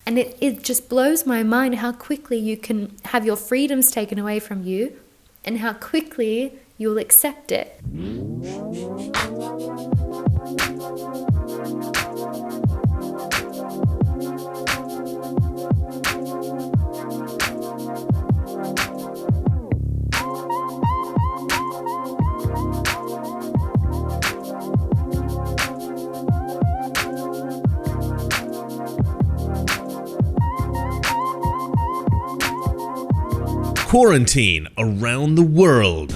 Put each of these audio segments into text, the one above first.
And it just blows my mind how quickly you can have your freedoms taken away from you and how quickly you'll accept it. Quarantine around the world.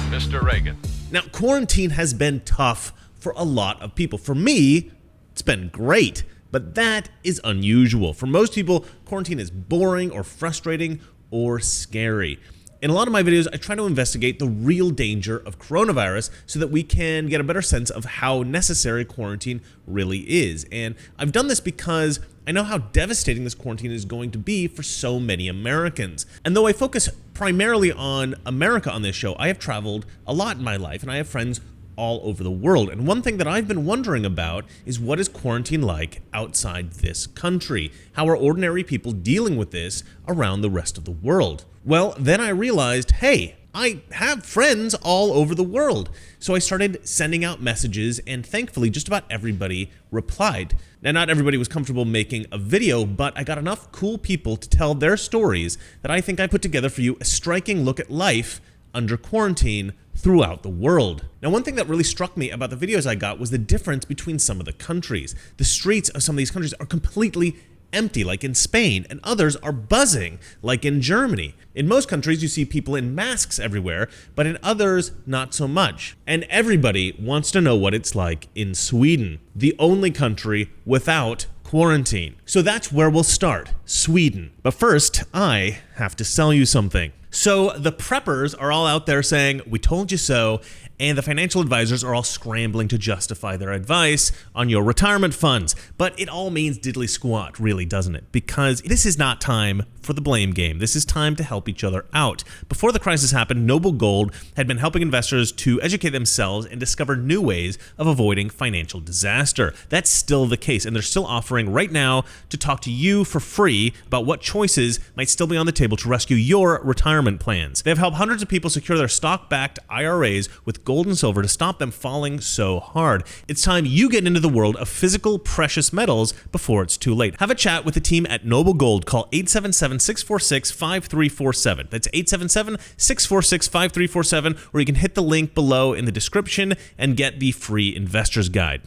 Mr. Reagan. Now, quarantine has been tough for a lot of people. For me, it's been great, but that is unusual. For most people, quarantine is boring or frustrating or scary. In a lot of my videos, I try to investigate the real danger of coronavirus so that we can get a better sense of how necessary quarantine really is. And I've done this because I know how devastating this quarantine is going to be for so many Americans. And though I focus primarily on America on this show, I have traveled a lot in my life and I have friends all over the world. And one thing that I've been wondering about is what is quarantine like outside this country? How are ordinary people dealing with this around the rest of the world? Well, then I realized, hey, I have friends all over the world. So I started sending out messages and thankfully just about everybody replied. Now, not everybody was comfortable making a video, but I got enough cool people to tell their stories that I think I put together for you a striking look at life under quarantine throughout the world. Now, one thing that really struck me about the videos I got was the difference between some of the countries. The streets of some of these countries are completely empty, like in Spain, and others are buzzing, like in Germany. In most countries, you see people in masks everywhere, but in others, not so much. And everybody wants to know what it's like in Sweden, the only country without quarantine. So that's where we'll start, Sweden. But first, I have to sell you something. So the preppers are all out there saying, "We told you so," and the financial advisors are all scrambling to justify their advice on your retirement funds. But it all means diddly squat, really, doesn't it? Because this is not time for the blame game. This is time to help each other out. Before the crisis happened, Noble Gold had been helping investors to educate themselves and discover new ways of avoiding financial disaster. That's still the case, and they're still offering right now to talk to you for free about what choices might still be on the table to rescue your retirement plans. They've helped hundreds of people secure their stock-backed IRAs with gold and silver to stop them falling so hard. It's time you get into the world of physical precious metals before it's too late. Have a chat with the team at Noble Gold. Call 877-646-5347. That's 877-646-5347, or you can hit the link below in the description and get the free investor's guide.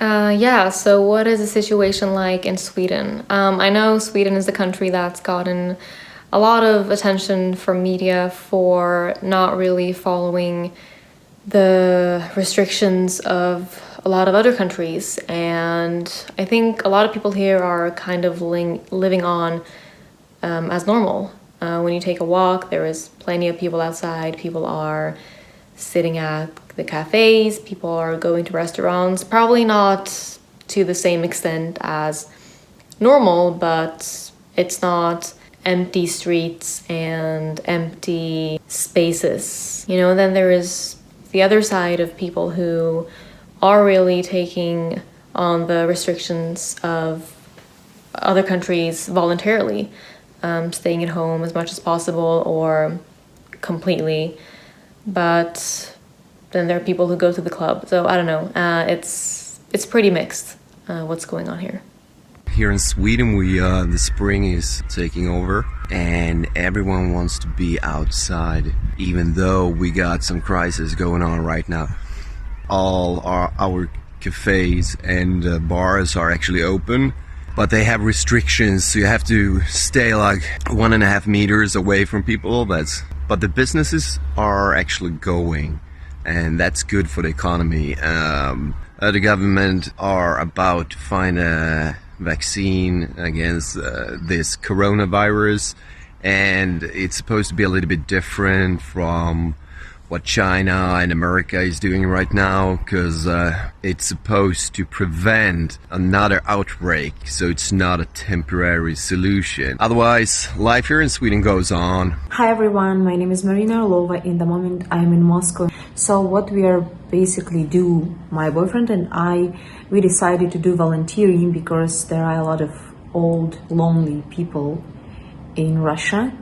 So what is the situation like in Sweden? I know Sweden is the country that's gotten a lot of attention from media for not really following the restrictions of a lot of other countries, and I think a lot of people here are kind of living on as normal. When you take a walk, there is plenty of people outside. People are sitting at the cafes, people are going to restaurants, probably not to the same extent as normal, but it's not empty streets and empty spaces. You know, then there is the other side of people who are really taking on the restrictions of other countries voluntarily, staying at home as much as possible or completely. But then there are people who go to the club. So I don't know. It's pretty mixed what's going on here. Here in Sweden, the spring is taking over and everyone wants to be outside, even though we got some crisis going on right now. All our cafes and bars are actually open, but they have restrictions, so you have to stay like 1.5 meters away from people. But the businesses are actually going, and that's good for the economy. The government are about to find a vaccine against this coronavirus, and it's supposed to be a little bit different from what China and America is doing right now, because it's supposed to prevent another outbreak, so it's not a temporary solution. Otherwise, life here in Sweden goes on. Hi everyone, my name is Marina Orlova. In the moment I'm in Moscow. So what we are basically do, my boyfriend and I, we decided to do volunteering because there are a lot of old, lonely people in Russia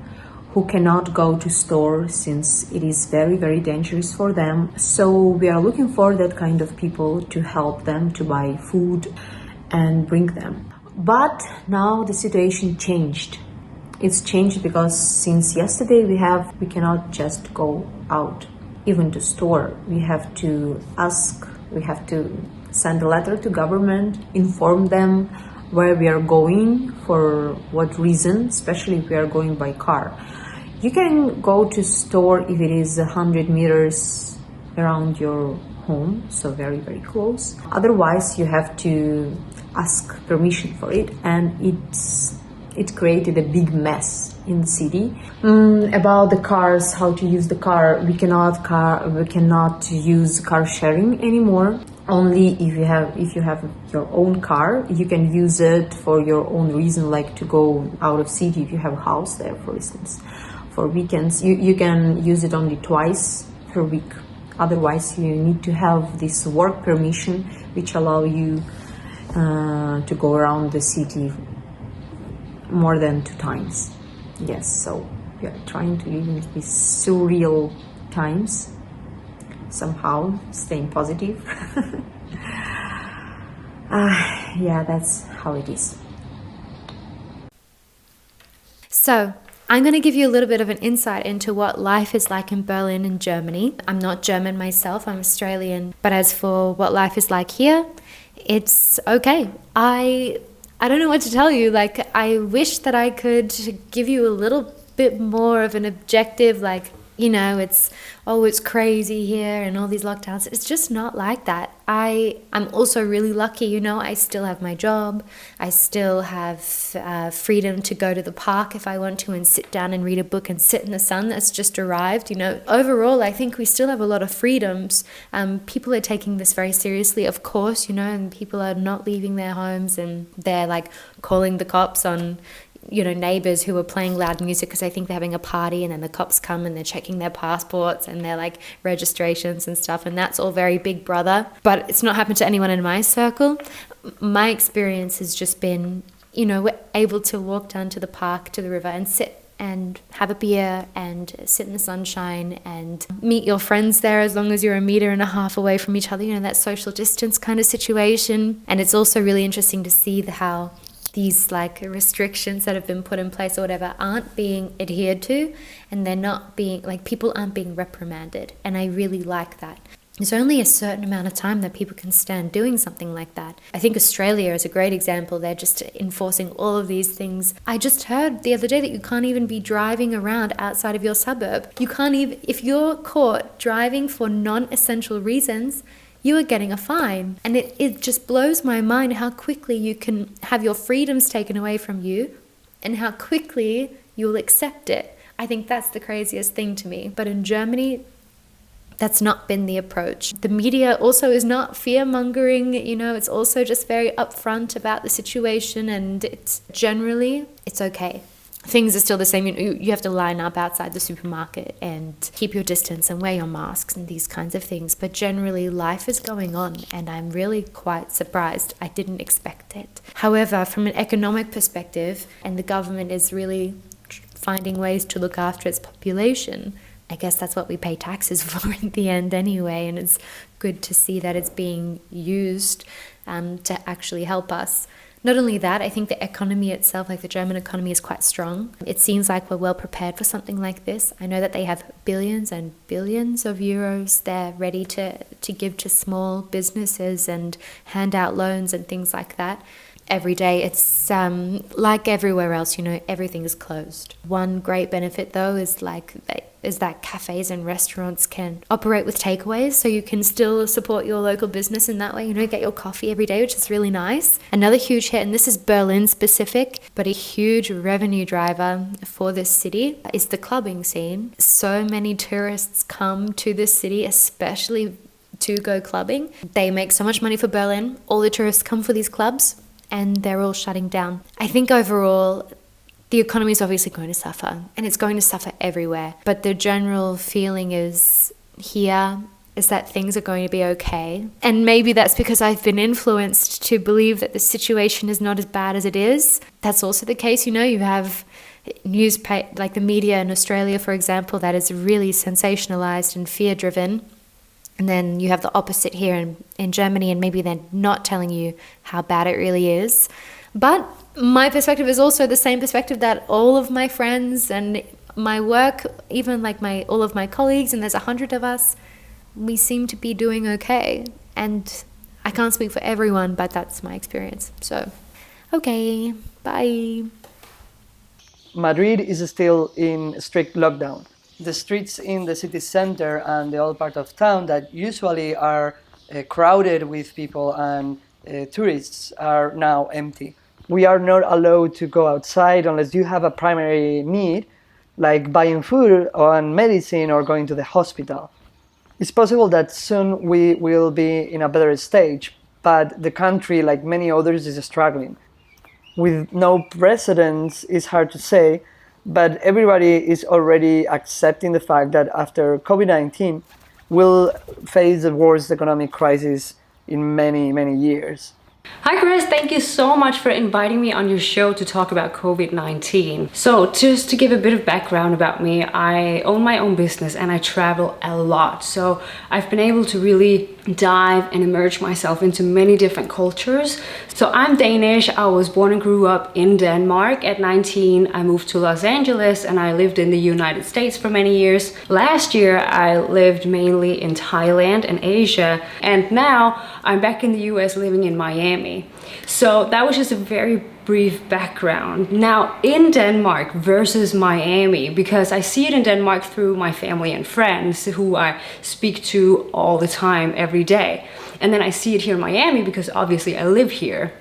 who cannot go to store since it is very, very dangerous for them. So we are looking for that kind of people to help them to buy food and bring them. But now the situation changed. It's changed because since yesterday we cannot just go out, even to store. We have to ask, we have to send a letter to government, inform them where we are going, for what reason, especially if we are going by car. You can go to store if it is 100 meters around your home, so very, very close. Otherwise, you have to ask permission for it, and it created a big mess in the city. About the cars, how to use the car, we cannot use car sharing anymore. Only if you have your own car, you can use it for your own reason, like to go out of city if you have a house there, for instance. For weekends, you can use it only twice per week. Otherwise, you need to have this work permission, which allow you to go around the city more than 2 times. Yes, so we are trying to live in these surreal times, somehow staying positive. Yeah, that's how it is. So, I'm going to give you a little bit of an insight into what life is like in Berlin in Germany. I'm not German myself, I'm Australian. But as for what life is like here, it's okay. I don't know what to tell you. Like, I wish that I could give you a little bit more of an objective, like, you know, it's crazy here and all these lockdowns. It's just not like that. I'm also really lucky, you know, I still have my job. I still have freedom to go to the park if I want to and sit down and read a book and sit in the sun that's just arrived. You know, overall, I think we still have a lot of freedoms. People are taking this very seriously, of course, you know, and people are not leaving their homes and they're like calling the cops on, you know, neighbors who are playing loud music because they think they're having a party, and then the cops come and they're checking their passports and their like registrations and stuff, and that's all very Big Brother. But it's not happened to anyone in my circle. My experience has just been, you know, we're able to walk down to the park, to the river, and sit and have a beer and sit in the sunshine and meet your friends there as long as you're 1.5 meters away from each other, you know, that social distance kind of situation. And it's also really interesting to see how these like restrictions that have been put in place or whatever aren't being adhered to, and they're not being, like, people aren't being reprimanded. And I really like that. There's only a certain amount of time that people can stand doing something like that. I think Australia is a great example. They're just enforcing all of these things. I just heard the other day that you can't even be driving around outside of your suburb. You can't even, if you're caught driving for non-essential reasons, you are getting a fine. And it just blows my mind how quickly you can have your freedoms taken away from you and how quickly you'll accept it. I think that's the craziest thing to me. But in Germany, that's not been the approach. The media also is not fear-mongering, you know, it's also just very upfront about the situation, and it's okay. Things are still the same. You have to line up outside the supermarket and keep your distance and wear your masks and these kinds of things. But generally, life is going on, and I'm really quite surprised. I didn't expect it. However, from an economic perspective, and the government is really finding ways to look after its population, I guess that's what we pay taxes for in the end anyway, and it's good to see that it's being used to actually help us. Not only that, I think the economy itself, like the German economy, is quite strong. It seems like we're well prepared for something like this. I know that they have billions and billions of euros they're ready to give to small businesses and hand out loans and things like that. every day. It's like everywhere else, you know, everything is closed. One great benefit though is that cafes and restaurants can operate with takeaways, so you can still support your local business in that way, you know, get your coffee every day, which is really nice. Another huge hit, and this is Berlin specific, but a huge revenue driver for this city is the clubbing scene. So many tourists come to this city, especially to go clubbing. They make so much money for Berlin. All the tourists come for these clubs and they're all shutting down. I think overall, the economy is obviously going to suffer, and it's going to suffer everywhere. But the general feeling is that things are going to be okay. And maybe that's because I've been influenced to believe that the situation is not as bad as it is. That's also the case, you know, you have like the media in Australia, for example, that is really sensationalized and fear-driven. And then you have the opposite here in Germany, and maybe they're not telling you how bad it really is. But my perspective is also the same perspective that all of my friends and my work, even like all of my colleagues, and there's 100 of us, we seem to be doing okay. And I can't speak for everyone, but that's my experience. So, okay, bye. Madrid is still in strict lockdown. The streets in the city center and the old part of town that usually are crowded with people and tourists are now empty. We are not allowed to go outside unless you have a primary need, like buying food or medicine or going to the hospital. It's possible that soon we will be in a better stage, but the country, like many others, is struggling. With no precedents, it's hard to say, but everybody is already accepting the fact that after COVID-19, we'll face the worst economic crisis in many, many years. Hi Chris, thank you so much for inviting me on your show to talk about COVID-19. So just to give a bit of background about me, I own my own business and I travel a lot. So I've been able to really dive and immerse myself into many different cultures. So I'm Danish. I was born and grew up in Denmark. At 19, I moved to Los Angeles and I lived in the United States for many years. Last year, I lived mainly in Thailand and Asia. And now I'm back in the US living in Miami. So that was just a very brief background. Now in Denmark versus Miami, because I see it in Denmark through my family and friends who I speak to all the time, every day. And then I see it here in Miami because obviously I live here.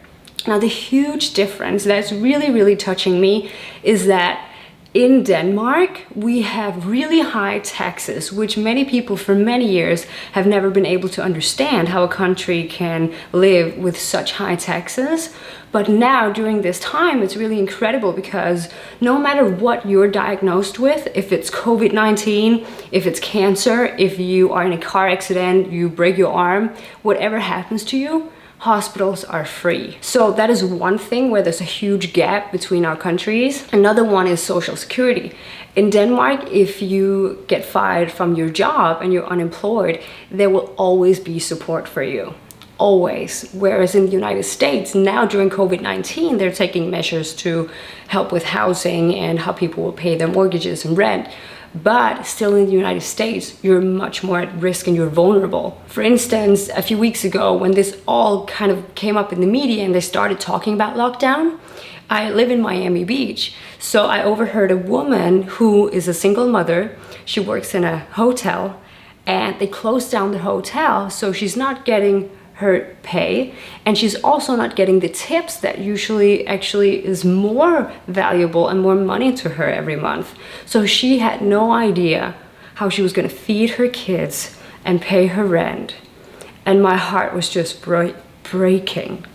Now the huge difference that's really, really touching me is that in Denmark, we have really high taxes, which many people for many years have never been able to understand how a country can live with such high taxes. But now during this time, it's really incredible because no matter what you're diagnosed with, if it's COVID-19, if it's cancer, if you are in a car accident, you break your arm, whatever happens to you, hospitals are free. So that is one thing where there's a huge gap between our countries. Another one is social security. In Denmark, if you get fired from your job and you're unemployed, there will always be support for you. Always. Whereas in the United States, now during COVID-19, they're taking measures to help with housing and how people will pay their mortgages and rent. But still in the United States, you're much more at risk and you're vulnerable. For instance, a few weeks ago, when this all kind of came up in the media and they started talking about lockdown, I live in Miami Beach. So I overheard a woman who is a single mother. She works in a hotel and they closed down the hotel. So she's not getting her pay, and she's also not getting the tips that usually actually is more valuable and more money to her every month. So she had no idea how she was going to feed her kids and pay her rent. And my heart was just breaking.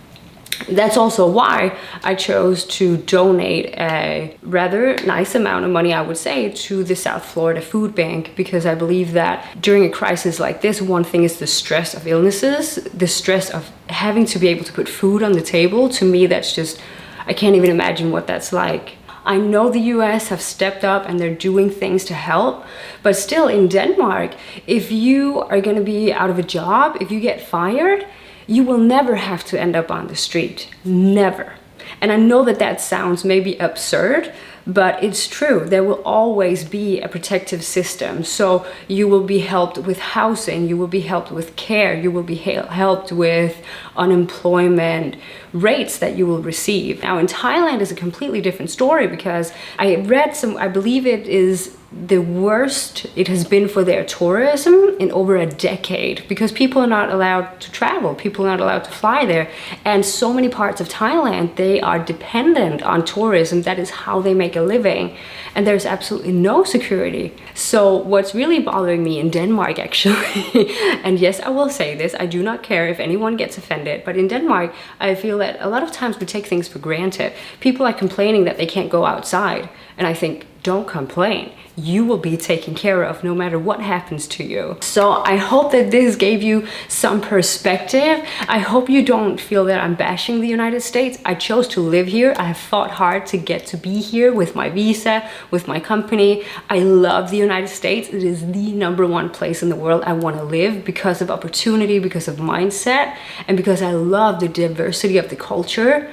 That's also why I chose to donate a rather nice amount of money, I would say, to the South Florida Food Bank, because I believe that during a crisis like this, one thing is the stress of illnesses, the stress of having to be able to put food on the table. To me, that's just, I can't even imagine what that's like. I know the US have stepped up and they're doing things to help, but still in Denmark, if you are going to be out of a job, if you get fired, you will never have to end up on the street. Never. And I know that that sounds maybe absurd, but it's true, there will always be a protective system. So you will be helped with housing, you will be helped with care, you will be helped with unemployment rates that you will receive. Now in Thailand is a completely different story, because I read I believe it is the worst it has been for their tourism in over a decade, because people are not allowed to travel, people are not allowed to fly there, and so many parts of Thailand, they are dependent on tourism. That is how they make a living, and there's absolutely no security. So what's really bothering me in Denmark actually, and yes, I will say this, I do not care if anyone gets offended, but in Denmark I feel that a lot of times we take things for granted. People are complaining that they can't go outside, and I think, don't complain. You will be taken care of no matter what happens to you. So I hope that this gave you some perspective. I hope you don't feel that I'm bashing the United States. I chose to live here. I have fought hard to get to be here with my visa, with my company. I love the United States. It is the #1 place in the world I want to live, because of opportunity, because of mindset, and because I love the diversity of the culture.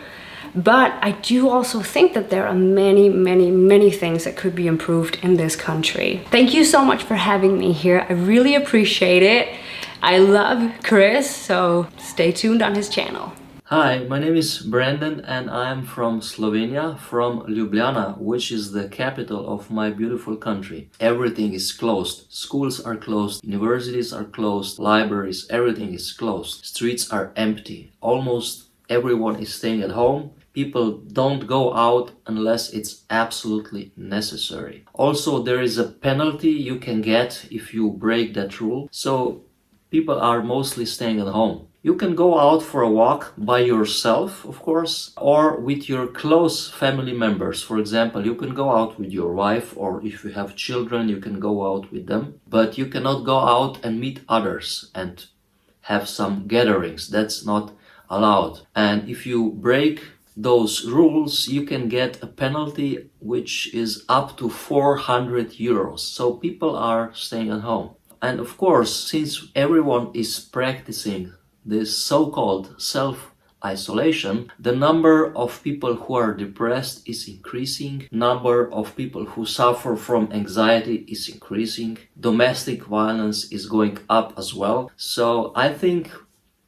But I do also think that there are many, many, many things that could be improved in this country. Thank you so much for having me here. I really appreciate it. I love Chris, so stay tuned on his channel. Hi, my name is Brandon and I am from Slovenia, from Ljubljana, which is the capital of my beautiful country. Everything is closed. Schools are closed, universities are closed, libraries, everything is closed. Streets are empty. Almost everyone is staying at home. People don't go out unless it's absolutely necessary. Also, there is a penalty you can get if you break that rule. So people are mostly staying at home. You can go out for a walk by yourself, of course, or with your close family members. For example, you can go out with your wife, or if you have children, you can go out with them. But you cannot go out and meet others and have some gatherings. That's not allowed. And if you break those rules, you can get a penalty which is up to 400 euros. So people are staying at home. And of course, since everyone is practicing this so-called self-isolation, the number of people who are depressed is increasing, number of people who suffer from anxiety is increasing, domestic violence is going up as well. So I think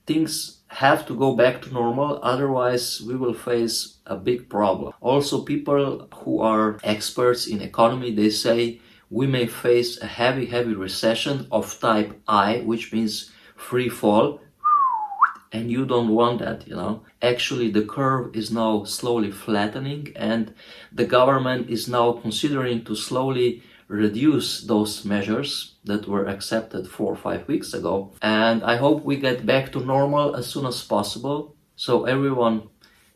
things have to go back to normal, otherwise we will face a big problem. Also, people who are experts in economy, they say we may face a heavy recession of type I, which means free fall, and you don't want that, you know. Actually, the curve is now slowly flattening, and the government is now considering to slowly reduce those measures that were accepted 4 or 5 weeks ago. And I hope we get back to normal as soon as possible. So everyone,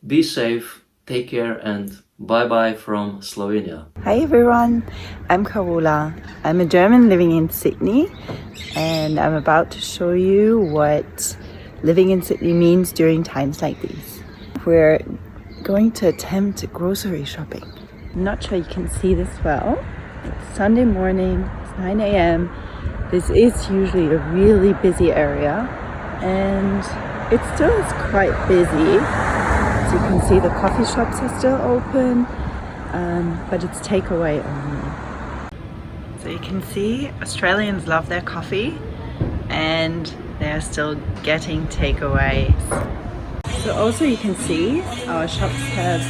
be safe, take care, and bye-bye from Slovenia. Hi everyone, I'm Carola. I'm a German living in Sydney, and I'm about to show you what living in Sydney means during times like these. We're going to attempt grocery shopping. I'm not sure you can see this well. It's Sunday morning, it's 9 a.m. This is usually a really busy area, and it still is quite busy. As you can see, the coffee shops are still open, but it's takeaway only. So you can see Australians love their coffee, and they're still getting takeaways. So also you can see our shops have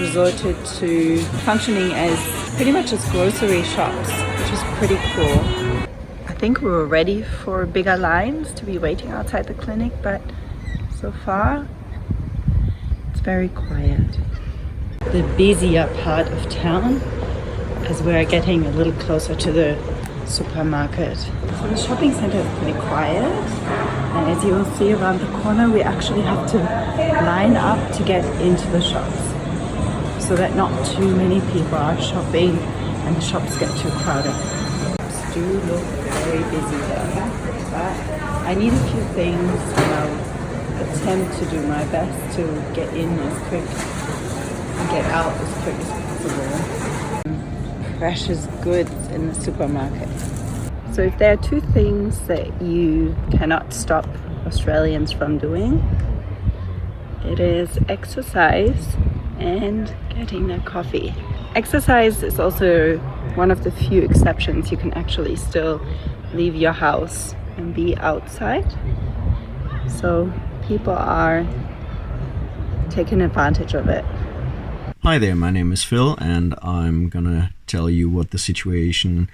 resorted to functioning as pretty much as grocery shops, which is pretty cool. I think we were ready for bigger lines to be waiting outside the clinic, but so far it's very quiet. The busier part of town, as we're getting a little closer to the supermarket. So the shopping center is pretty quiet, and as you will see around the corner, we actually have to line up to get into the shops, so that not too many people are shopping and the shops get too crowded. Shops do look very busy there, but I need a few things, and I'll attempt to do my best to get in as quick and get out as quick as possible. Precious goods in the supermarket. So if there are two things that you cannot stop Australians from doing, it is exercise and getting their coffee. Exercise is also one of the few exceptions. You can actually still leave your house and be outside. So people are taking advantage of it. Hi there, my name is Phil, and I'm gonna tell you what the situation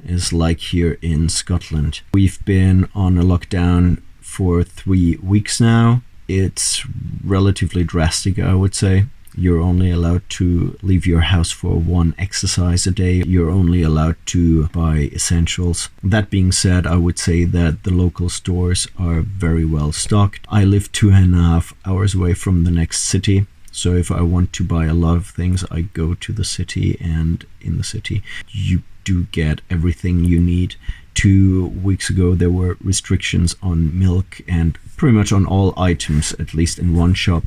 is like here in Scotland. We've been on a lockdown for 3 weeks now. It's relatively drastic, I would say. You're only allowed to leave your house for 1 exercise a day. You're only allowed to buy essentials. That being said, I would say that the local stores are very well stocked. I live 2.5 hours away from the next city. So if I want to buy a lot of things, I go to the city, and in the city you do get everything you need. 2 weeks ago there were restrictions on milk, and pretty much on all items, at least in one shop.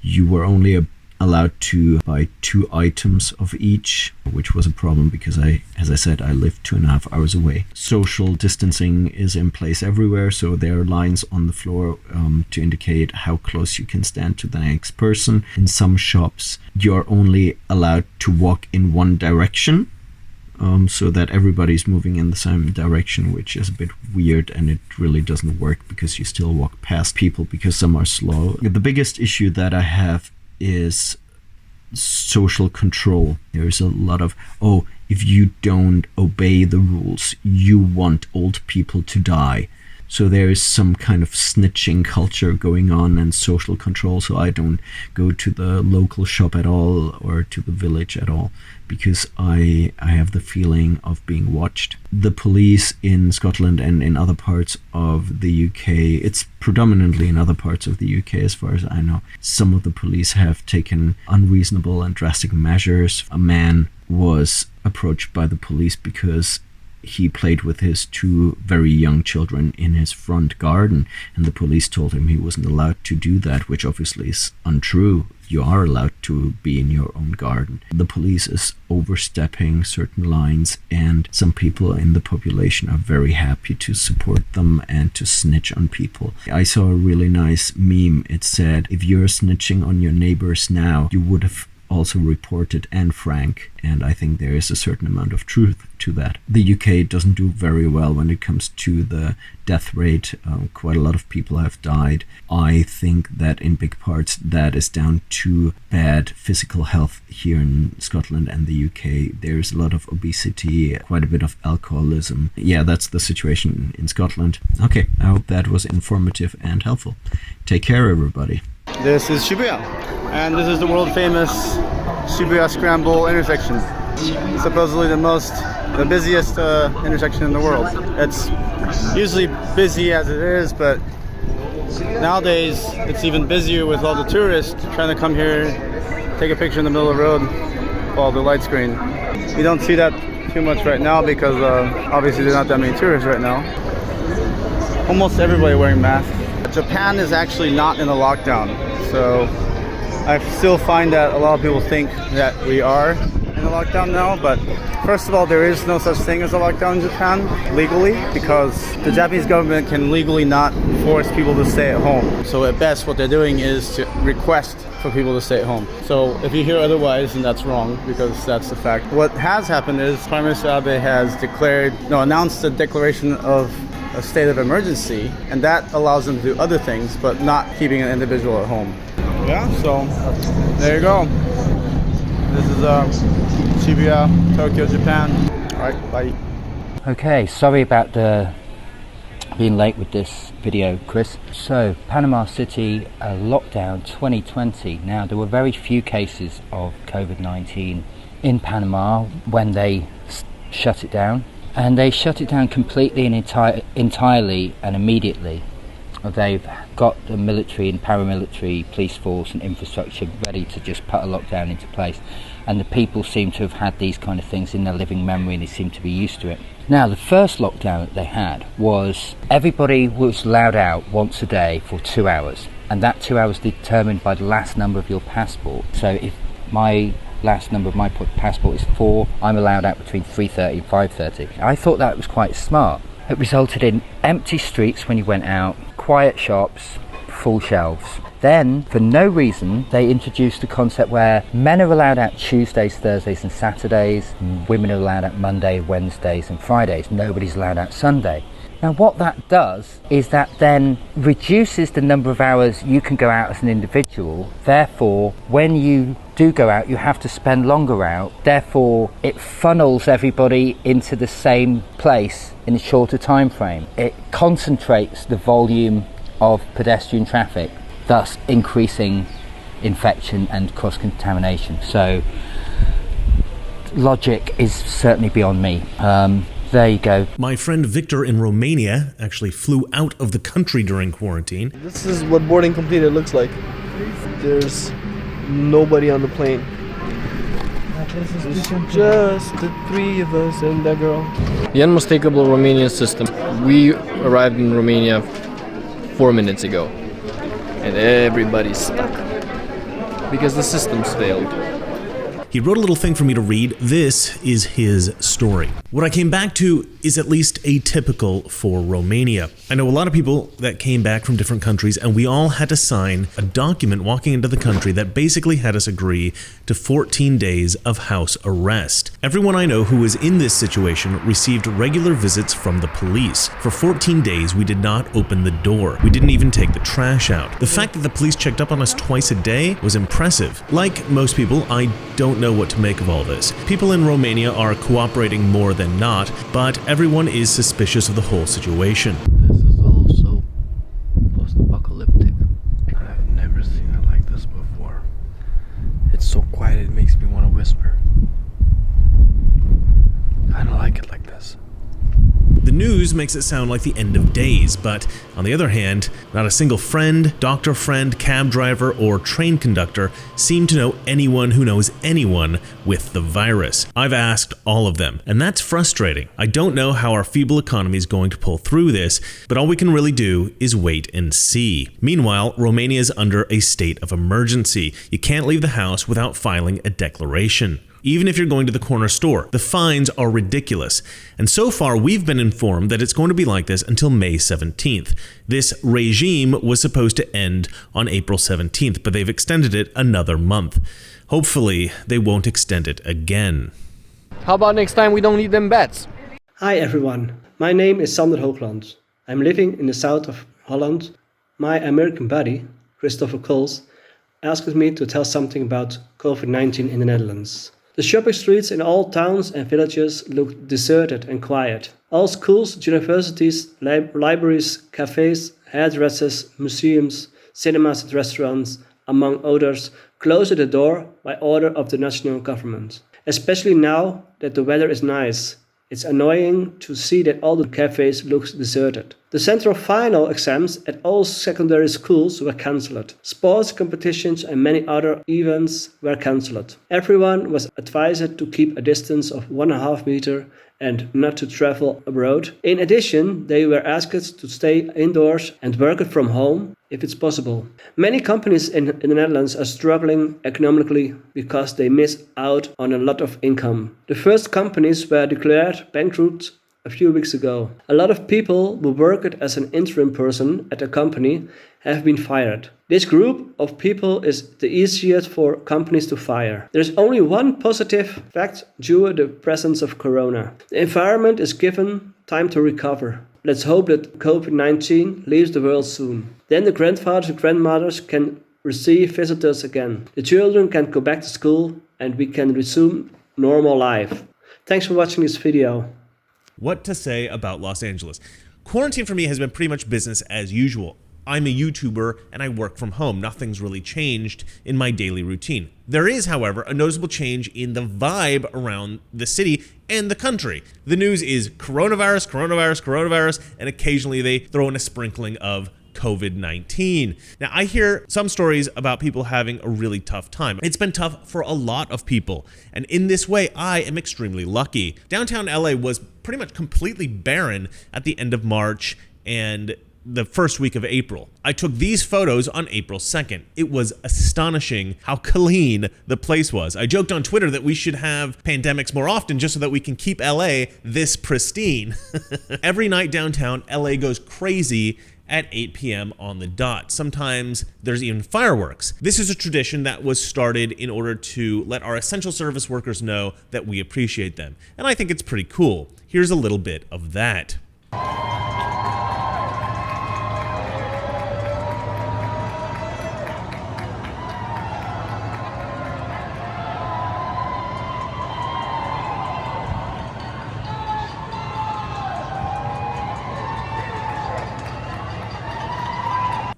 You were only allowed to buy 2 items of each, which was a problem because as I said, I live 2.5 hours away. Social distancing is in place everywhere, so there are lines on the floor to indicate how close you can stand to the next person. In some shops, you're only allowed to walk in one direction, so that everybody's moving in the same direction, which is a bit weird, and it really doesn't work because you still walk past people because some are slow. The biggest issue that I have is social control. There's a lot of, if you don't obey the rules, you want old people to die. So there is some kind of snitching culture going on and social control. So I don't go to the local shop at all or to the village at all because I have the feeling of being watched. The police in Scotland and in other parts of the UK, it's predominantly in other parts of the UK as far as I know, some of the police have taken unreasonable and drastic measures. A man was approached by the police because he played with his 2 very young children in his front garden, and the police told him he wasn't allowed to do that, which obviously is untrue. You are allowed to be in your own garden. The police is overstepping certain lines, and some people in the population are very happy to support them and to snitch on people. I saw a really nice meme. It said, if you're snitching on your neighbors now, you would have also reported Anne Frank, and I think there is a certain amount of truth to that. The UK doesn't do very well when it comes to the death rate. Quite a lot of people have died. I think that in big parts that is down to bad physical health here in Scotland and the UK. There's a lot of obesity, quite a bit of alcoholism. Yeah, that's the situation in Scotland. Okay, I hope that was informative and helpful. Take care, everybody. This is Shibuya, and this is the world famous Shibuya Scramble intersection. Supposedly the busiest intersection in the world. It's usually busy as it is, but nowadays it's even busier with all the tourists trying to come here, take a picture in the middle of the road, follow the light screen. You don't see that too much right now because obviously there's not that many tourists right now. Almost everybody wearing masks. Japan is actually not in a lockdown, so I still find that a lot of people think that we are in a lockdown now, but first of all, there is no such thing as a lockdown in Japan legally because the Japanese government can legally not force people to stay at home. So at best what they're doing is to request for people to stay at home. So if you hear otherwise, then that's wrong because that's the fact. What has happened is Prime Minister Abe has announced a declaration of a state of emergency, and that allows them to do other things, but not keeping an individual at home. Yeah, so there you go. This is Shibuya, Tokyo, Japan. All right, bye. Okay, sorry about being late with this video, Chris. So, Panama City, lockdown 2020. Now, there were very few cases of COVID-19 in Panama when they shut it down. And they shut it down completely and entirely and immediately. They've got the military and paramilitary police force and infrastructure ready to just put a lockdown into place. And the people seem to have had these kind of things in their living memory, and they seem to be used to it. Now, the first lockdown that they had was everybody was allowed out once a day for 2 hours. And that 2 hours determined by the last number of your passport. So if my last number of my passport is 4, I'm allowed out between 3:30 and 5:30. I thought that was quite smart. It resulted in empty streets when you went out, quiet shops, full shelves. Then, for no reason, they introduced a concept where men are allowed out Tuesdays, Thursdays and Saturdays, and women are allowed out Monday, Wednesdays and Fridays. Nobody's allowed out Sunday. Now what that does is that then reduces the number of hours you can go out as an individual. Therefore, when you do go out, you have to spend longer out. Therefore, it funnels everybody into the same place in a shorter time frame. It concentrates the volume of pedestrian traffic, thus increasing infection and cross-contamination. So logic is certainly beyond me. There you go. My friend Victor in Romania actually flew out of the country during quarantine. This is what boarding completed looks like. There's nobody on the plane. It's just the three of us and that girl. The unmistakable Romanian system. We arrived in Romania 4 minutes ago, and everybody's stuck because the systems failed. He wrote a little thing for me to read. This is his story. What I came back to is at least atypical for Romania. I know a lot of people that came back from different countries, and we all had to sign a document walking into the country that basically had us agree to 14 days of house arrest. Everyone I know who was in this situation received regular visits from the police. For 14 days, we did not open the door. We didn't even take the trash out. The fact that the police checked up on us twice a day was impressive. Like most people, I don't know what to make of all this. People in Romania are cooperating more than not, but everyone is suspicious of the whole situation. This is all so post-apocalyptic. I've never seen it like this before. It's so quiet it makes me want to whisper. I don't like it like this. The news makes it sound like the end of days, but on the other hand, not a single friend, doctor friend, cab driver, or train conductor seem to know anyone who knows anyone with the virus. I've asked all of them, and that's frustrating. I don't know how our feeble economy is going to pull through this, but all we can really do is wait and see. Meanwhile, Romania is under a state of emergency. You can't leave the house without filing a declaration. Even if you're going to the corner store, the fines are ridiculous. And so far, we've been informed that it's going to be like this until May 17th. This regime was supposed to end on April 17th, but they've extended it another month. Hopefully, they won't extend it again. How about next time we don't eat them bats? Hi everyone, my name is Sander Hoogland. I'm living in the south of Holland. My American buddy, Christopher Coles, asked me to tell something about COVID-19 in the Netherlands. The shopping streets in all towns and villages look deserted and quiet. All schools, universities, libraries, cafes, hairdressers, museums, cinemas and restaurants, among others, closed the door by order of the national government. Especially now that the weather is nice. It's annoying to see that all the cafes look deserted. The central final exams at all secondary schools were cancelled. Sports competitions and many other events were cancelled. Everyone was advised to keep a distance of 1.5 meters and not to travel abroad. In addition, they were asked to stay indoors and work from home if it's possible. Many companies in the Netherlands are struggling economically because they miss out on a lot of income. The first companies were declared bankrupt a few weeks ago. A lot of people who worked as an interim person at a company have been fired. This group of people is the easiest for companies to fire. There is only one positive fact due to the presence of corona. The environment is given time to recover. Let's hope that COVID-19 leaves the world soon. Then the grandfathers and grandmothers can receive visitors again. The children can go back to school and we can resume normal life. Thanks for watching this video. What to say about Los Angeles? Quarantine for me has been pretty much business as usual. I'm a YouTuber and I work from home. Nothing's really changed in my daily routine. There is, however, a noticeable change in the vibe around the city and the country. The news is coronavirus, coronavirus, coronavirus, and occasionally they throw in a sprinkling of COVID-19. Now, I hear some stories about people having a really tough time. It's been tough for a lot of people, and in this way, I am extremely lucky. Downtown LA was pretty much completely barren at the end of March and the first week of April. I took these photos on April 2nd. It was astonishing how clean the place was. I joked on Twitter that we should have pandemics more often just so that we can keep LA this pristine. Every night downtown, LA goes crazy at 8 p.m. on the dot. Sometimes there's even fireworks. This is a tradition that was started in order to let our essential service workers know that we appreciate them. And I think it's pretty cool. Here's a little bit of that.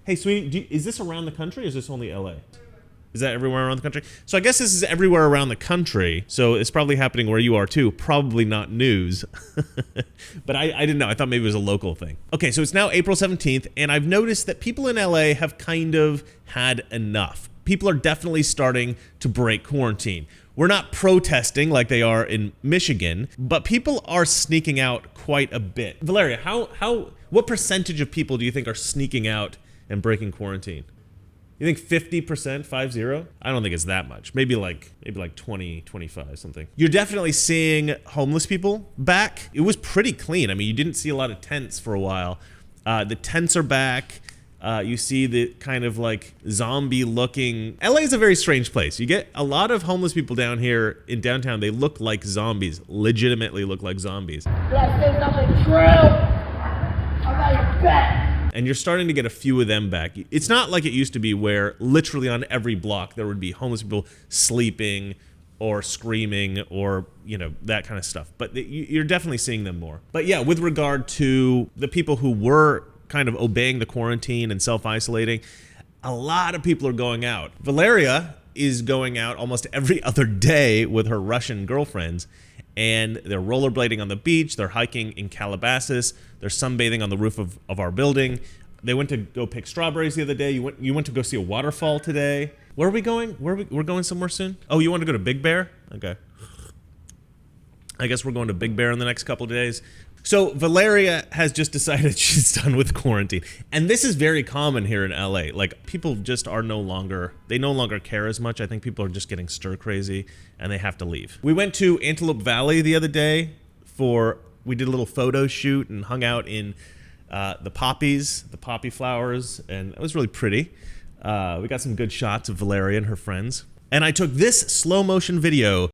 Hey, sweetie, is this around the country or is this only LA? Is that everywhere around the country? So I guess this is everywhere around the country. So it's probably happening where you are too. Probably not news. But I didn't know. I thought maybe it was a local thing. Okay, so it's now April 17th, and I've noticed that people in LA have kind of had enough. People are definitely starting to break quarantine. We're not protesting like they are in Michigan, but people are sneaking out quite a bit. Valeria, what percentage of people do you think are sneaking out and breaking quarantine? You think 50%, 50? I don't think it's that much. Maybe like 20, 25, something. You're definitely seeing homeless people back. It was pretty clean. I mean, you didn't see a lot of tents for a while. The tents are back. You see the kind of like zombie looking. LA is a very strange place. You get a lot of homeless people down here in downtown. They look like zombies, legitimately look like zombies. Did I say something true? I'm like bet. And you're starting to get a few of them back. It's not like it used to be where literally on every block there would be homeless people sleeping or screaming or, you know, that kind of stuff. But you're definitely seeing them more. But yeah, with regard to the people who were kind of obeying the quarantine and self-isolating, a lot of people are going out. Valeria is going out almost every other day with her Russian girlfriends, and they're rollerblading on the beach, they're hiking in Calabasas, they're sunbathing on the roof of our building. They went to go pick strawberries the other day. You went to go see a waterfall today. Where are we going? We're going somewhere soon? Oh, you want to go to Big Bear? Okay. I guess we're going to Big Bear in the next couple of days. So Valeria has just decided she's done with quarantine. And this is very common here in LA. Like, people just are no longer care as much. I think people are just getting stir crazy and they have to leave. We went to Antelope Valley the other day we did a little photo shoot and hung out in the poppy flowers, and it was really pretty. We got some good shots of Valeria and her friends. And I took this slow motion video.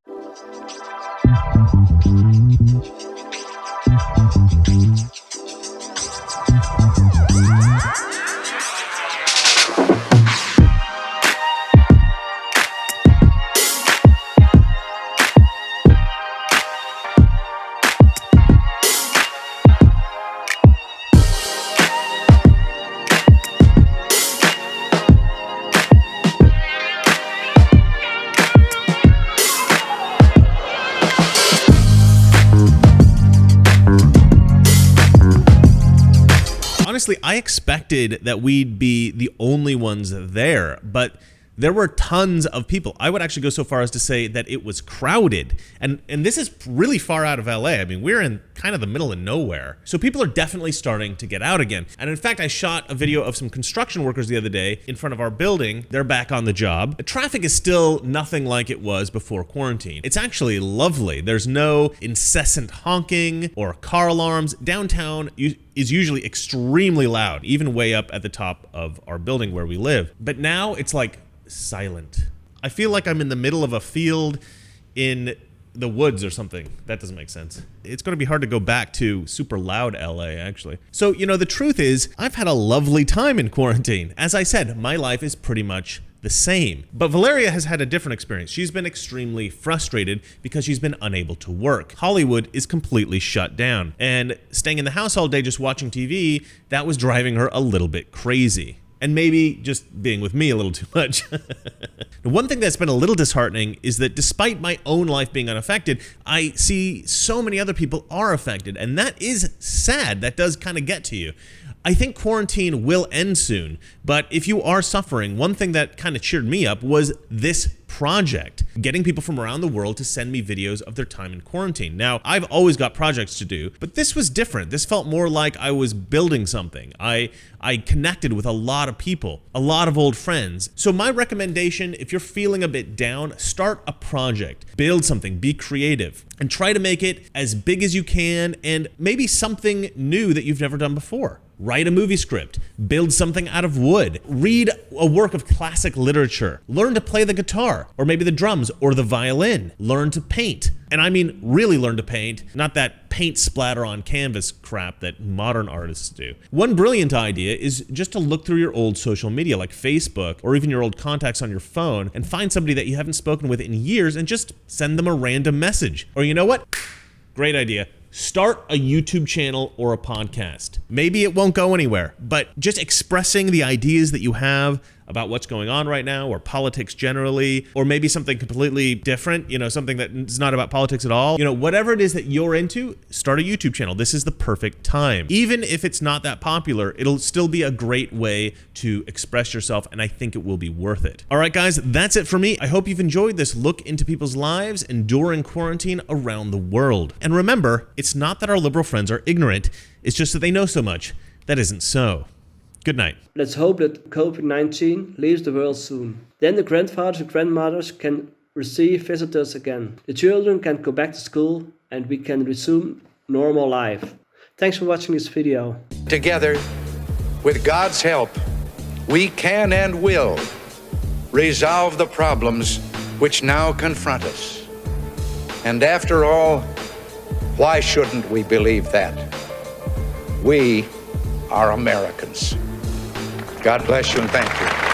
Honestly, I expected that we'd be the only ones there, but there were tons of people. I would actually go so far as to say that it was crowded. And this is really far out of LA. I mean, we're in kind of the middle of nowhere. So people are definitely starting to get out again. And in fact, I shot a video of some construction workers the other day in front of our building. They're back on the job. The traffic is still nothing like it was before quarantine. It's actually lovely. There's no incessant honking or car alarms. Downtown is usually extremely loud, even way up at the top of our building where we live. But now it's like silent. I feel like I'm in the middle of a field in the woods or something. That doesn't make sense. It's going to be hard to go back to super loud LA, actually. So, you know, the truth is, I've had a lovely time in quarantine. As I said, my life is pretty much the same. But Valeria has had a different experience. She's been extremely frustrated because she's been unable to work. Hollywood is completely shut down. And staying in the house all day just watching TV, that was driving her a little bit crazy. And maybe just being with me a little too much. The one thing that's been a little disheartening is that despite my own life being unaffected, I see so many other people are affected, and that is sad. That does kind of get to you. I think quarantine will end soon, but if you are suffering, one thing that kind of cheered me up was this project, getting people from around the world to send me videos of their time in quarantine. Now, I've always got projects to do, but this was different. This felt more like I was building something. I connected with a lot of people, a lot of old friends. So my recommendation, if you're feeling a bit down, start a project, build something, be creative, and try to make it as big as you can and maybe something new that you've never done before. Write a movie script, build something out of wood, read a work of classic literature, learn to play the guitar, or maybe the drums, or the violin, learn to paint. And I mean really learn to paint, not that paint splatter on canvas crap that modern artists do. One brilliant idea is just to look through your old social media like Facebook or even your old contacts on your phone and find somebody that you haven't spoken with in years and just send them a random message. Or you know what? Great idea. Start a YouTube channel or a podcast. Maybe it won't go anywhere, but just expressing the ideas that you have about what's going on right now, or politics generally, or maybe something completely different, something that is not about politics at all. Whatever it is that you're into, start a YouTube channel. This is the perfect time. Even if it's not that popular, it'll still be a great way to express yourself, and I think it will be worth it. All right, guys, that's it for me. I hope you've enjoyed this look into people's lives enduring quarantine around the world. And remember, it's not that our liberal friends are ignorant, it's just that they know so much that isn't so. Good night. Let's hope that COVID-19 leaves the world soon. Then the grandfathers and grandmothers can receive visitors again. The children can go back to school and we can resume normal life. Thanks for watching this video. Together, with God's help, we can and will resolve the problems which now confront us. And after all, why shouldn't we believe that? We are Americans. God bless you and thank you.